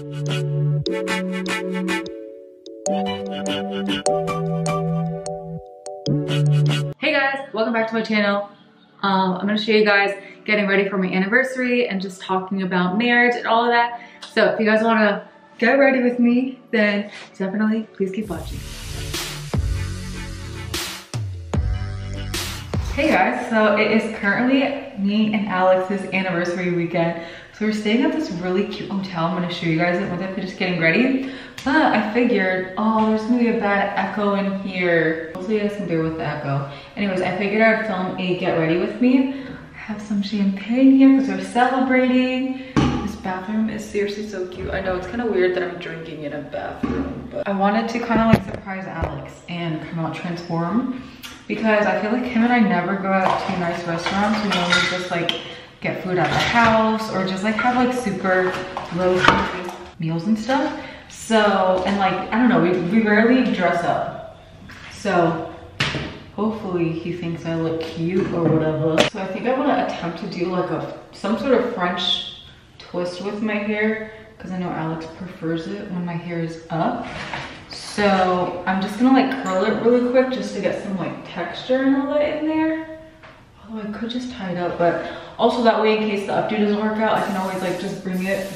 Hey guys, welcome back to my channel. I'm gonna show you guys getting ready for my anniversary and just talking about marriage and all of that. So if you guys wanna get ready with me, then definitely please keep watching. Hey guys, so it is currently me and Alex's anniversary weekend. So we're staying at this really cute hotel. I'm gonna show you guys it once I'm just getting ready. But I figured, oh, there's gonna be a bad echo in here. Hopefully you guys can bear with the echo. Anyways, I figured I'd film a get ready with me. I have some champagne here because we're celebrating. This bathroom is seriously so cute. I know it's kind of weird that I'm drinking in a bathroom, but I wanted to kind of like surprise Alex and come out transform, because I feel like him and I never go out to nice restaurants. We normally just like get food at the house or just like have like super low meals and stuff. So, and like, I don't know, we rarely dress up. So hopefully he thinks I look cute or whatever. So I think I want to attempt to do like some sort of French twist with my hair, because I know Alex prefers it when my hair is up. So I'm just gonna like curl it really quick just to get some like texture and all that in there. Although I could just tie it up, but also that way in case the updo doesn't work out, I can always like just bring it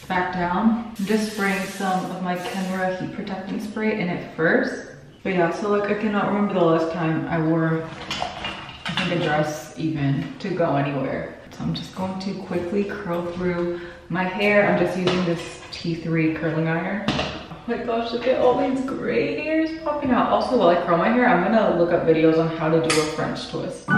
back down. I'm just spraying some of my Kenra heat protectant spray in it first. But yeah, so like I cannot remember the last time I wore, I think, a dress even to go anywhere. So I'm just going to quickly curl through my hair. I'm just using this T3 curling iron. Oh my gosh, look at all these gray hairs popping out. Also, while I curl my hair, I'm gonna look up videos on how to do a French twist.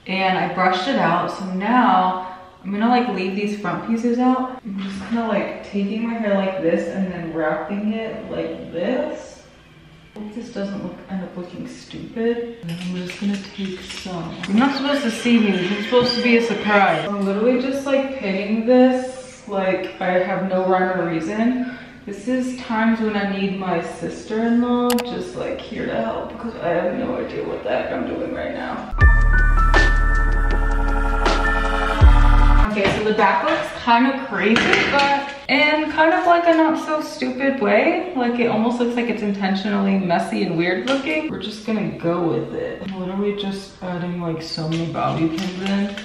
And I brushed it out, so now I'm gonna like leave these front pieces out. I'm just kind of like taking my hair like this and then wrapping it like this. Hope this doesn't end up looking stupid. And I'm just gonna take some. You're not supposed to see me, this is supposed to be a surprise. I'm literally just like pinning this like I have no rhyme or reason. This is times when I need my sister-in-law just like here to help, because I have no idea what the heck I'm doing right now. Okay, so the back looks kind of crazy, but in kind of like a not so stupid way. Like it almost looks like it's intentionally messy and weird looking. We're just gonna go with it. I'm literally just adding like so many bobbie pins in.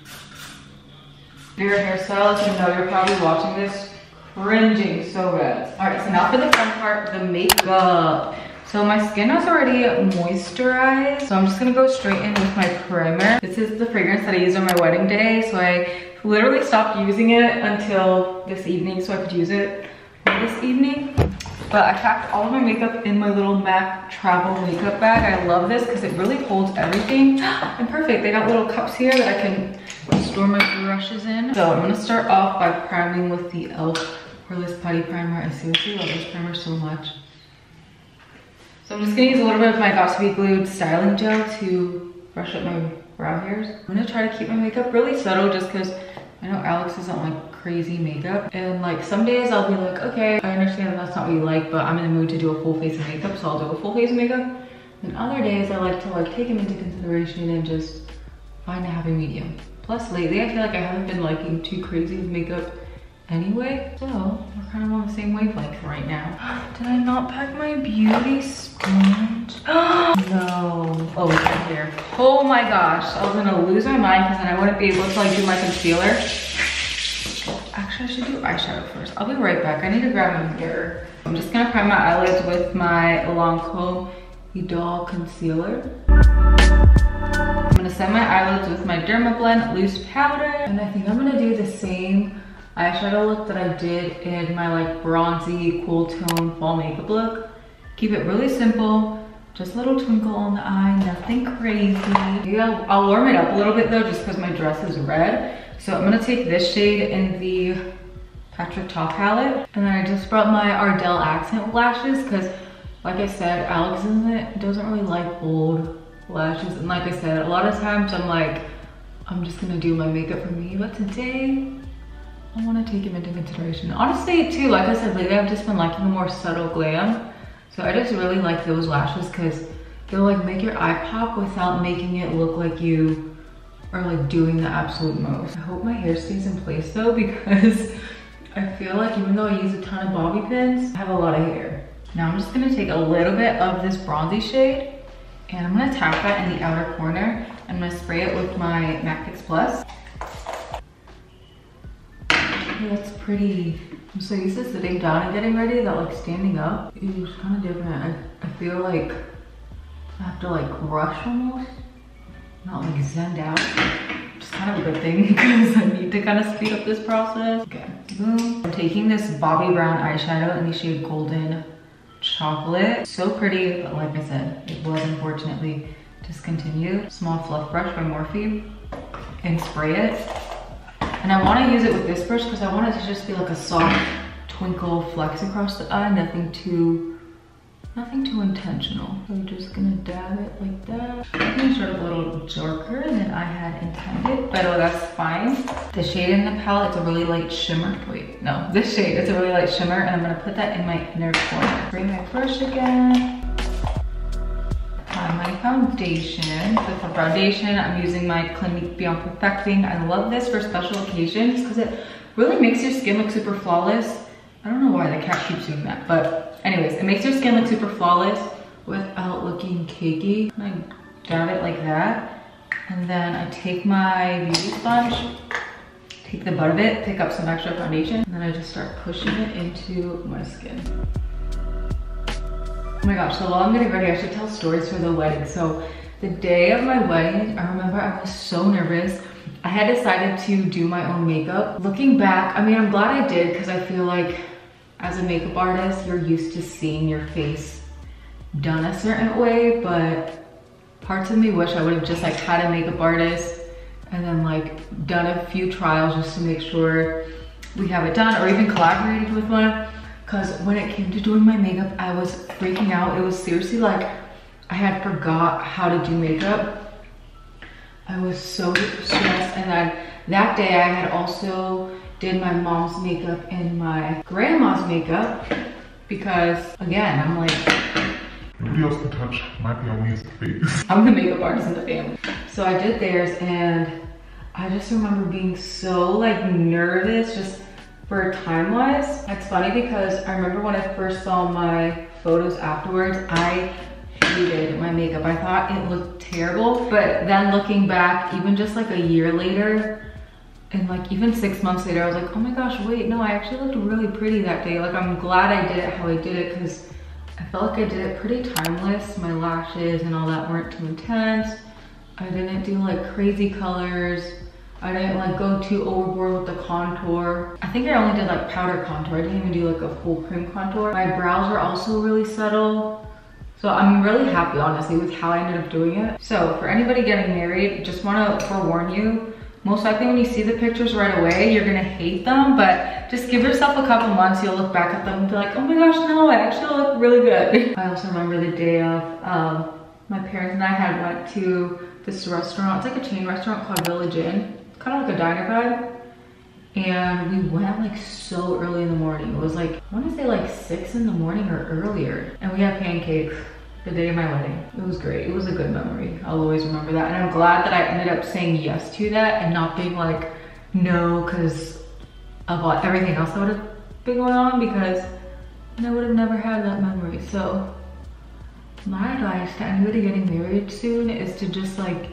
If you're a hairstylist, you know you're probably watching this cringing so bad. All right, so now for the fun part, the makeup. So my skin is already moisturized, so I'm just gonna go straight in with my primer. This is the fragrance that I used on my wedding day, so I literally stopped using it until this evening so I could use it this evening. But I packed all of my makeup in my little MAC travel makeup bag. I love this because it really holds everything. And perfect, they got little cups here that I can store my brushes in. So I'm gonna start off by priming with the e.l.f. Poreless Putty Primer. I seriously love this primer so much. So I'm just gonna use a little bit of my Gossipy Glued styling gel to brush up my brow hairs. I'm gonna try to keep my makeup really subtle just because I know Alex doesn't like crazy makeup. And like some days I'll be like, okay, I understand that's not what you like, but I'm in the mood to do a full face of makeup, so I'll do a full face of makeup. And other days I like to like take him into consideration and just find a happy medium. Plus lately I feel like I haven't been liking too crazy with makeup anyway, so we're kind of on the same wavelength right now. Did I not pack my beauty sponge? No. Oh, it's right here. Oh my gosh, I was gonna lose my mind because then I wouldn't be able to like do my concealer. Actually, Actually, I should do eyeshadow first. I'll be right back. I need to grab my mirror. I'm just gonna prime my eyelids with my Lancome Idole concealer. I'm gonna set my eyelids with my Dermablend loose powder. And I think I'm gonna do the same eyeshadow look that I did in my like bronzy, cool tone fall makeup look. Keep it really simple, just a little twinkle on the eye, nothing crazy. Maybe I'll warm it up a little bit though, just because my dress is red. So I'm gonna take this shade in the Patrick Top palette. And then I just brought my Ardell accent lashes because like I said, Alex doesn't really like bold lashes. And like I said, a lot of times I'm like, I'm just gonna do my makeup for me. But today, I wanna take him into consideration. Honestly too, like I said, lately I've just been liking a more subtle glam. So I just really like those lashes because they'll like make your eye pop without making it look like you are like doing the absolute most. I hope my hair stays in place though, because I feel like even though I use a ton of bobby pins, I have a lot of hair. Now I'm just gonna take a little bit of this bronzy shade and I'm gonna tap that in the outer corner. I'm gonna spray it with my MAC Fix Plus. Oh, that's pretty. I'm so used to sitting down and getting ready that like standing up is kind of different. I feel like I have to like rush almost, not like zen out. It's kind of a good thing because I need to kind of speed up this process. Okay, boom. I'm taking this Bobbie brown eyeshadow in the shade Golden Chocolate. So pretty, but like I said, it was unfortunately discontinued. Small fluff brush by Morphe and spray it. And I want to use it with this brush because I want it to just be like a soft twinkle flex across the eye, nothing too intentional. So I'm just gonna dab it like that. I'm gonna start a little darker than I had intended, but oh, that's fine. The shade in the palette is a really light shimmer. Wait, no, this shade is a really light shimmer, and I'm gonna put that in my inner corner. Bring my brush again. My foundation. So for foundation, I'm using my Clinique Beyond Perfecting. I love this for special occasions because it really makes your skin look super flawless. I don't know why the cat keeps doing that, but anyways, it makes your skin look super flawless without looking cakey. I dab it like that, and then I take my beauty sponge, take the butt of it, pick up some extra foundation, and then I just start pushing it into my skin. Oh my gosh, so while I'm getting ready, I should tell stories for the wedding. So the day of my wedding, I remember I was so nervous. I had decided to do my own makeup. Looking back, I mean, I'm glad I did because I feel like as a makeup artist, you're used to seeing your face done a certain way, but parts of me wish I would have just like had a makeup artist and then like done a few trials just to make sure we have it done, or even collaborated with one. Because when it came to doing my makeup, I was freaking out. It was seriously like I had forgot how to do makeup. I was so stressed. And then that day I had also did my mom's makeup and my grandma's makeup because again, I'm like, nobody else can touch my family's face. I'm the makeup artist in the family. So I did theirs and I just remember being so like nervous just for time-wise. It's funny because I remember when I first saw my photos afterwards, I hated my makeup. I thought it looked terrible. But then looking back, even just like a year later, and like even 6 months later, I was like, oh my gosh, wait, no, I actually looked really pretty that day. Like I'm glad I did it how I did it because I felt like I did it pretty timeless. My lashes and all that weren't too intense. I didn't do like crazy colors. I didn't like go too overboard with the contour. I think I only did like powder contour. I didn't even do like a full cream contour. My brows were also really subtle. So I'm really happy honestly with how I ended up doing it. So for anybody getting married, just wanna forewarn you, most likely when you see the pictures right away, you're gonna hate them, but just give yourself a couple months, you'll look back at them and be like, oh my gosh, no, I actually look really good. I also remember the day of, my parents and I had went to this restaurant. It's like a chain restaurant called Village Inn. Kind of like a diner vibe, and we went like so early in the morning. It was like, I want to say like 6 in the morning or earlier, and we had pancakes the day of my wedding. It was great. It was a good memory. I'll always remember that, and I'm glad that I ended up saying yes to that and not being like no because of everything else that would have been going on, because I would have never had that memory. So my advice to anybody getting married soon is to just like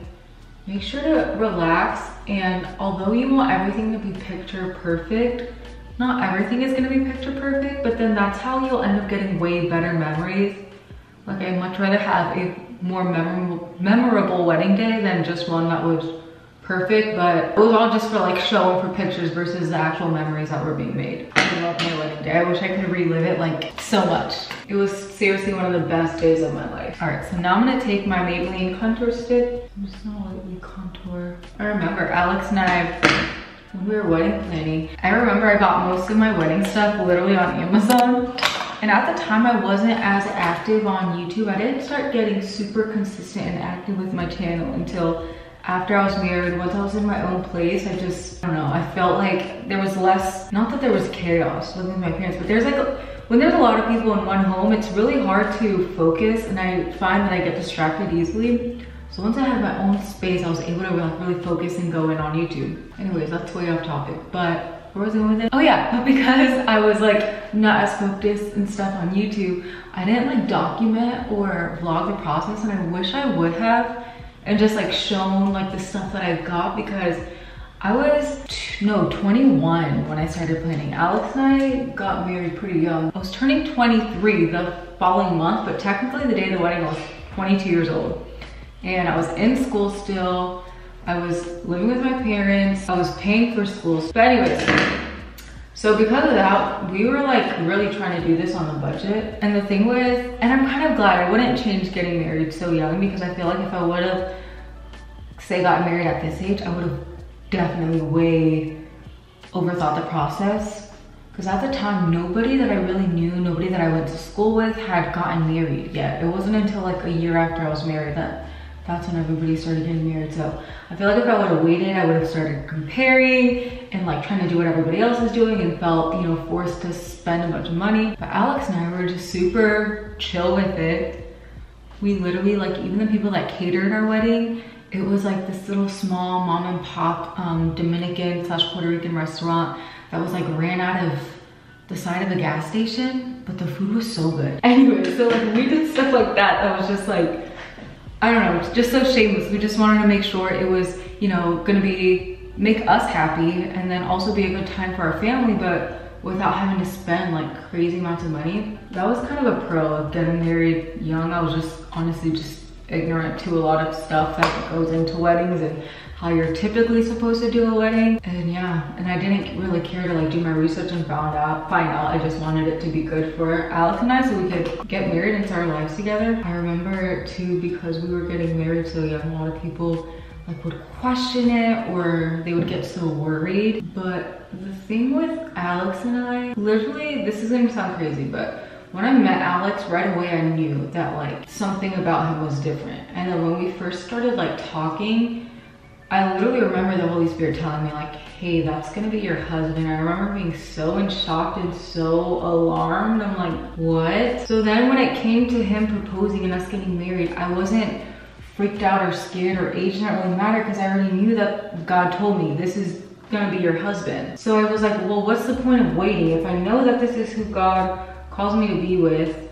make sure to relax, and although you want everything to be picture perfect, not everything is gonna be picture perfect, but then that's how you'll end up getting way better memories. Like I'd much rather have a more memorable wedding day than just one that was perfect, but it was all just for like show and for pictures versus the actual memories that were being made. I love my wedding day. I wish I could relive it like so much. It was seriously one of the best days of my life. All right, so now I'm gonna take my Maybelline contour stick. I'm just gonna lightly contour. I remember Alex and I, when we were wedding planning, I remember I got most of my wedding stuff literally on Amazon. And at the time I wasn't as active on YouTube. I didn't start getting super consistent and active with my channel until after I was married. Once I was in my own place, I don't know, I felt like there was less, not that there was chaos living with my parents, but there's like, when there's a lot of people in one home, it's really hard to focus, and I find that I get distracted easily. So once I had my own space, I was able to like really focus and go in on YouTube. Anyways, that's way off topic, but where was I going with it? Oh yeah, but because I was like not as focused and stuff on YouTube, I didn't like document or vlog the process, and I wish I would have, and just like shown like the stuff that I got, because I was 21 when I started planning. Alex and I got married pretty young. I was turning 23 the following month, but technically the day of the wedding I was 22 years old. And I was in school still. I was living with my parents. I was paying for school. But anyways, so because of that, we were like really trying to do this on a budget. And the thing was, and I'm kind of glad I wouldn't change getting married so young, because I feel like if I would have, say, got married at this age, I would have definitely way overthought the process. Because at the time, nobody that I really knew, nobody that I went to school with had gotten married yet. It wasn't until like a year after I was married that's when everybody started getting married. So I feel like if I would have waited, I would have started comparing and like trying to do what everybody else is doing, and felt, you know, forced to spend a bunch of money. But Alex and I were just super chill with it. We literally, like, even the people that catered our wedding, it was like this little small mom and pop Dominican / Puerto Rican restaurant that was like ran out of the side of a gas station, but the food was so good. Anyway, so like we did stuff like that that was just like, I don't know, just so shameless. We just wanted to make sure it was, you know, gonna make us happy, and then also be a good time for our family, but without having to spend like crazy amounts of money. That was kind of a pro of getting married young. I was just honestly just ignorant to a lot of stuff that goes into weddings and how you're typically supposed to do a wedding. And yeah, and I didn't really care to like do my research and find out. I just wanted it to be good for Alex and I, so we could get married and start our lives together. I remember too, because we were getting married so young, a lot of people like would question it, or they would get so worried. But the thing with Alex and I, literally, this is gonna sound crazy, but when I met Alex, right away I knew that like something about him was different. And then when we first started like talking, I literally remember the Holy Spirit telling me like, hey, that's gonna be your husband. I remember being so shocked and so alarmed. I'm like, what? So then when it came to him proposing and us getting married, I wasn't freaked out or scared, or age didn't really matter, because I already knew that God told me this is gonna be your husband. So I was like, well, what's the point of waiting? If I know that this is who God calls me to be with,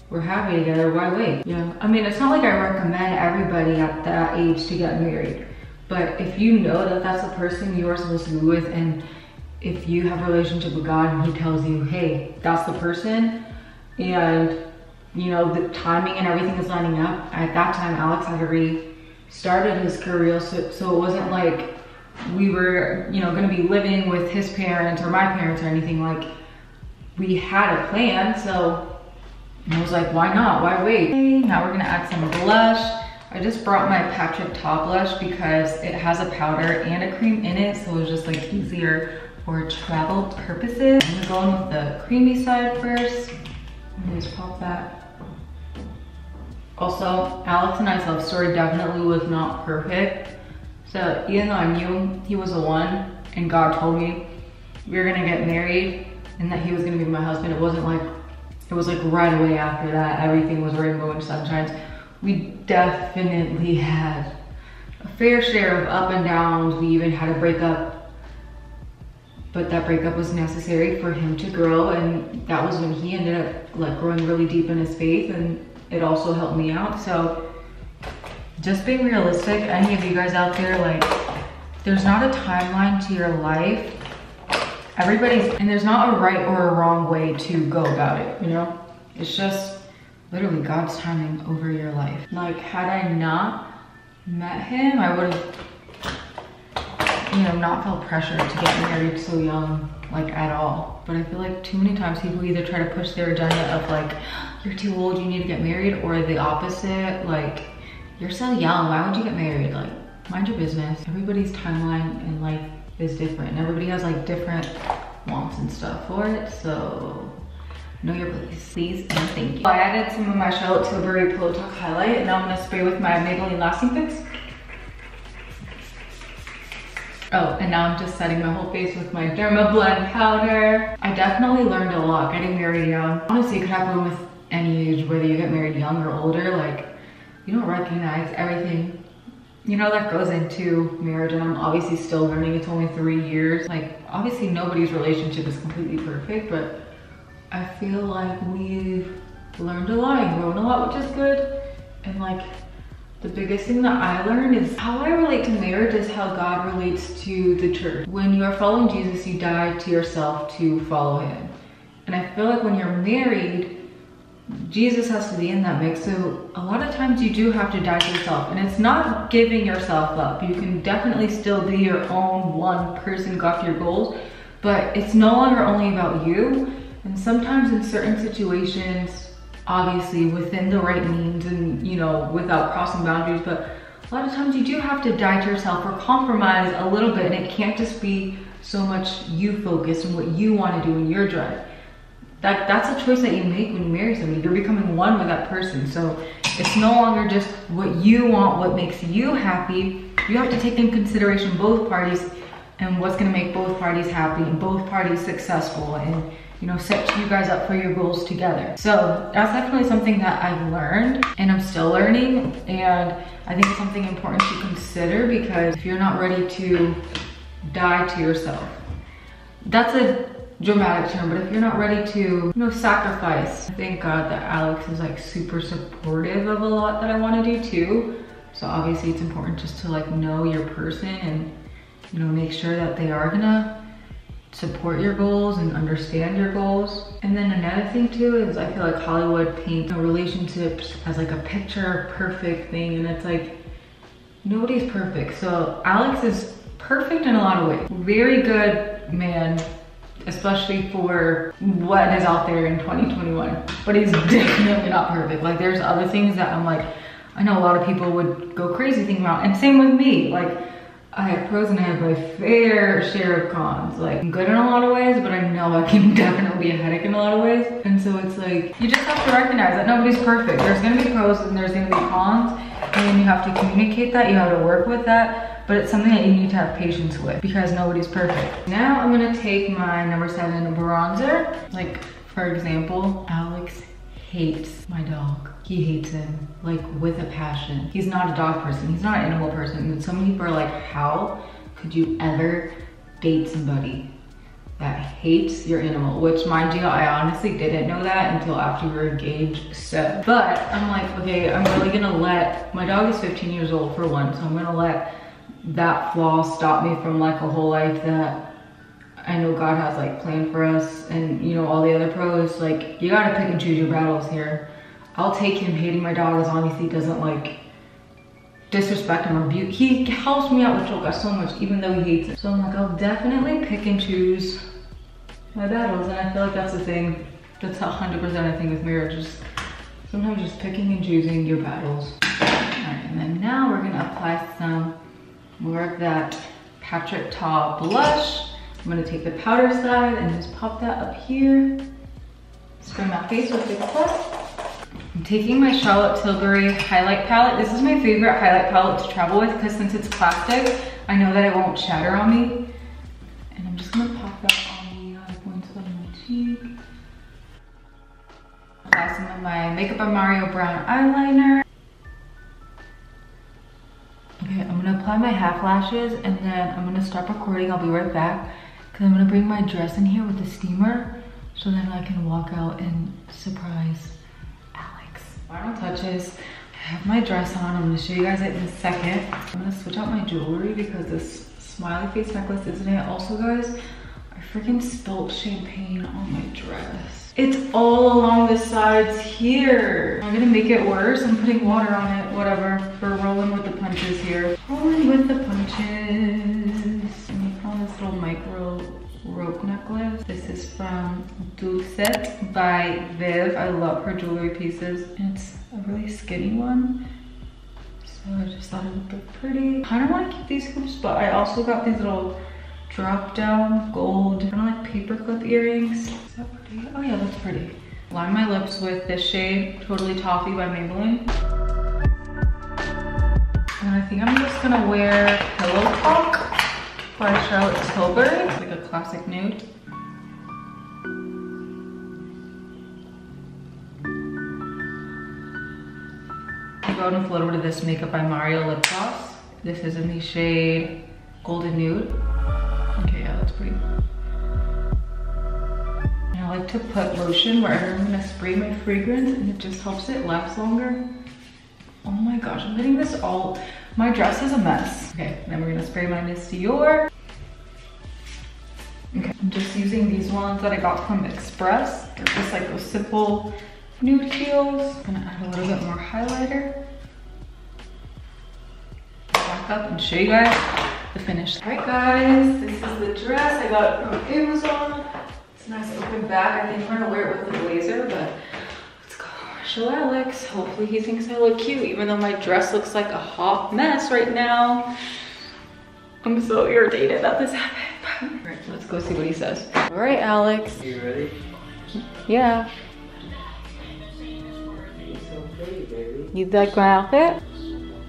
we're happy together, why wait? Yeah, I mean, it's not like I recommend everybody at that age to get married. But if you know that that's the person you're supposed to be with, and if you have a relationship with God and he tells you, hey, that's the person, and you know, the timing and everything is lining up. At that time, Alex had already started his career, so it wasn't like we were, you know, gonna be living with his parents or my parents or anything. Like, we had a plan, so I was like, why not? Why wait? Okay, now we're gonna add some blush. I just brought my Patrick Top blush because it has a powder and a cream in it, so it was just like easier for travel purposes. I'm gonna go in with the creamy side first. Just pop that. Also, Alex and I's love story definitely was not perfect. So even though I knew he was the one and God told me we were gonna get married and that he was gonna be my husband, it wasn't like, it was like right away after that, everything was rainbow and sunshines. We definitely had a fair share of up and downs. We even had a breakup, but that breakup was necessary for him to grow, and that was when he ended up like growing really deep in his faith, and it also helped me out. So just being realistic, any of you guys out there, like, there's not a timeline to your life. and there's not a right or a wrong way to go about it, you know? It's just literally God's timing over your life. Like, had I not met him, I would have, you know, not felt pressure to get married so young, like at all. But I feel like too many times people either try to push their agenda of like, you're too old, you need to get married, or the opposite, like, you're so young, why would you get married? Like, mind your business. Everybody's timeline in life is different. Everybody has like different wants and stuff for it, so know your place, please and thank you. I added some of my Charlotte Tilbury Pillow Talk highlight, and now I'm gonna spray with my Maybelline Lasting Fix. Oh, and now I'm just setting my whole face with my dermablend powder. I definitely learned a lot getting married young. Honestly, it could happen with any age, whether you get married young or older. Like, you don't recognize everything, you know, that goes into marriage. And I'm obviously still learning. It's only 3 years. Like, obviously nobody's relationship is completely perfect, but I feel like we've learned a lot and grown a lot, which is good. And like, the biggest thing that I learned is how I relate to marriage is how God relates to the church. When you are following Jesus, you die to yourself to follow him. And I feel like when you're married, Jesus has to be in that mix. So a lot of times you do have to die to yourself, and it's not giving yourself up. You can definitely still be your own one person, go after your goals, but it's no longer only about you. And sometimes in certain situations, obviously within the right means and, you know, without crossing boundaries, but a lot of times you do have to die to yourself or compromise a little bit, and it can't just be so much you focused and what you want to do in your drive. That's a choice that you make when you marry somebody. You're becoming one with that person. So it's no longer just what you want, what makes you happy. You have to take in consideration both parties and what's going to make both parties happy and both parties successful, and, you know, set you guys up for your goals together. So that's definitely something that I've learned and I'm still learning. And I think it's something important to consider, because if you're not ready to die to yourself, that's a dramatic term, but if you're not ready to, you know, sacrifice. Thank God that Alex is like super supportive of a lot that I want to do too. So obviously it's important just to like know your person and, you know, make sure that they are gonna support your goals and understand your goals. And then another thing too is I feel like Hollywood paints, you know, relationships as like a picture perfect thing, and it's like nobody's perfect. So Alex is perfect in a lot of ways. Very good man, especially for what is out there in 2021, but he's definitely not perfect. Like, there's other things that I'm like, I know a lot of people would go crazy thinking about, and same with me. Like, I have pros and I have my fair share of cons. Like, I'm good in a lot of ways, but I know I can definitely be a headache in a lot of ways. And so it's like, you just have to recognize that nobody's perfect. There's gonna be pros and there's gonna be cons, and then you have to communicate that, you have to work with that. But it's something that you need to have patience with, because nobody's perfect. Now I'm gonna take my number 7 bronzer. Like, for example, Alex hates my dog. He hates him, like, with a passion. He's not a dog person, he's not an animal person. And some people are like, how could you ever date somebody that hates your animal? Which, mind you, I honestly didn't know that until after we were engaged. So, but I'm like, okay, I'm really gonna let, my dog is 15 years old for one, so I'm gonna let that flaw stop me from like a whole life that I know God has like planned for us. And, you know, all the other pros, like, you gotta pick and choose your battles here. I'll take him hating my dog as long as he doesn't like disrespect him or abuse. He helps me out with Joker so much, even though he hates it. So I'm like, I'll definitely pick and choose my battles. And I feel like that's the thing, that's 100% a thing with marriage, is sometimes just picking and choosing your battles. All right, and then now we're gonna apply some more of that Patrick Ta blush. I'm gonna take the powder side and just pop that up here. Spray my face with Big Plus. I'm taking my Charlotte Tilbury highlight palette. This is my favorite highlight palette to travel with, because since it's plastic, I know that it won't shatter on me. And I'm just gonna pop that on the points of my cheek. Apply some of my Makeup by Mario brown eyeliner. Okay, I'm gonna apply my half lashes, and then I'm gonna stop recording. I'll be right back, because I'm gonna bring my dress in here with the steamer, so then I can walk out and surprise Alex. Final touches. I have my dress on. I'm gonna show you guys it in a second. I'm gonna switch out my jewelry because this smiley face necklace isn't it. Also, guys, I freaking spilled champagne on my dress. It's all along the sides here. I'm gonna make it worse. I'm putting water on it, whatever. We're rolling with the punches here. Rolling with the punches. And I found this little micro rope necklace. This is from Dulcet by Viv. I love her jewelry pieces. And it's a really skinny one. So I just thought it would look pretty. I kind of want to keep these hoops, but I also got these little drop down gold, kind of like paperclip earrings. Is that pretty? Oh yeah, that's pretty. Line my lips with this shade, Totally Toffee by Maybelline. And I think I'm just gonna wear Pillow Talk by Charlotte Tilbury. It's like a classic nude. I go with a little bit of this Makeup by Mario lip gloss. This is in the shade Golden Nude. Okay, yeah, that's pretty. And I like to put lotion wherever I'm gonna spray my fragrance, and it just helps it last longer. Oh my gosh, I'm getting this all, my dress is a mess. Okay, then we're gonna spray my Miss Dior. Okay, I'm just using these ones that I got from Express. They're just like those simple nude teals. I'm gonna add a little bit more highlighter. Back up and show you guys the finish. All right guys, this is the dress. I got it from Amazon. It's a nice open back. I think I'm gonna wear it with the blazer, but let's go show Alex. Hopefully he thinks I look cute, even though my dress looks like a hot mess right now. I'm so irritated that this happened. All right, let's go see what he says. All right, Alex. You ready? Yeah. You're so pretty, baby. You like my outfit?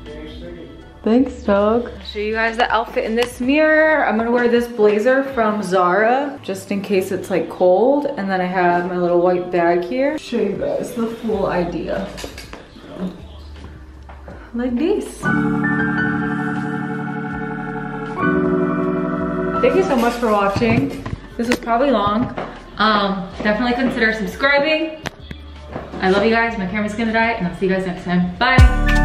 Very pretty. Thanks, dog. I'll show you guys the outfit in this mirror. I'm gonna wear this blazer from Zara, just in case it's like cold. And then I have my little white bag here. Show you guys the full idea. Like this. Thank you so much for watching. This was probably long. Definitely consider subscribing. I love you guys. My camera's gonna die, and I'll see you guys next time. Bye.